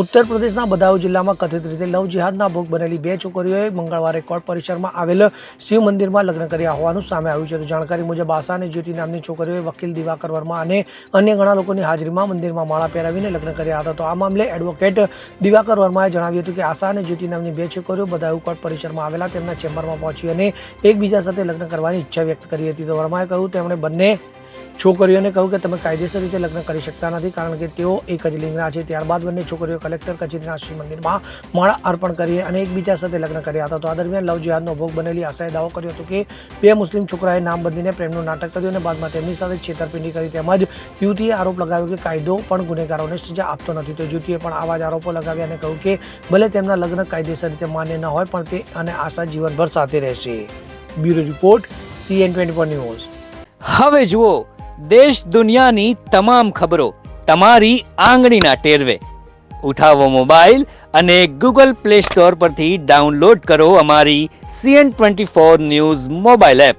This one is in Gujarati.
ઉત્તર પ્રદેશના બદાઉ જિલ્લામાં કથિત રીતે લવ જિહાદના ભોગ બનેલી બે છોકરીઓએ મંગળવારે કોર્ટ પરિસરમાં આવેલ શિવ મંદિરમાં લગ્ન કર્યા હોવાનું સામે આવ્યું છે. જાણકારી મુજબ આશા અને જ્યોતિ નામની છોકરીઓએ વકીલ દિવાકર વર્મા અને અન્ય ઘણા લોકોની હાજરીમાં મંદિરમાં માળા પહેરાવીને લગ્ન કર્યા હતા. તો આ મામલે એડવોકેટ દિવાકર વર્માએ જણાવ્યું હતું કે આશા અને જ્યોતિ નામની બે છોકરીઓ બદાઉ કોર્ટ પરિસરમાં આવેલા તેમના ચેમ્બરમાં પહોંચી અને એકબીજા સાથે લગ્ન કરવાની ઈચ્છા વ્યક્ત કરી હતી. તો વર્માએ કહ્યું તેમણે બંને છોકરીઓને કહ્યું કે તમે કાયદેસર રીતે લગ્ન કરી શકતા નથી કારણ કે તેઓ એક જ લિંગના છે. ત્યારબાદ બંને છોકરીઓ કલેક્ટર કચેરીના શિવ મંદિરમાં માળા અર્પણ કરી અને એકબીજા સાથે લગ્ન કર્યા હતા. તો આ દરમિયાન લવ જિહાદનો ભોગ બનેલી આશાએ દાવો કર્યો હતો કે બે મુસ્લિમ છોકરાએ નામ બદલીને પ્રેમનું નાટક કર્યું અને બાદમાં તેમની સાથે છેતરપિંડી કરી. તેમજ યુવતીએ આરોપ લગાવ્યો કે કાયદો પણ ગુનેગારોને સજા આપતો નથી. તો યુવતીએ પણ આવા જ આરોપો લગાવ્યા અને કહ્યું કે ભલે તેમના લગ્ન કાયદેસર રીતે માન્ય ન હોય પણ તે અને આશા જીવનભર સાથે રહેશે. Bureau report CN24 news. હવે જુઓ દેશ દુનિયાની તમામ ખબરો તમારી આંગળીના ટેરવે. ઉઠાવો મોબાઈલ અને Google Play Store પરથી ડાઉનલોડ કરો અમારી CN24 ન્યૂઝ મોબાઈલ એપ.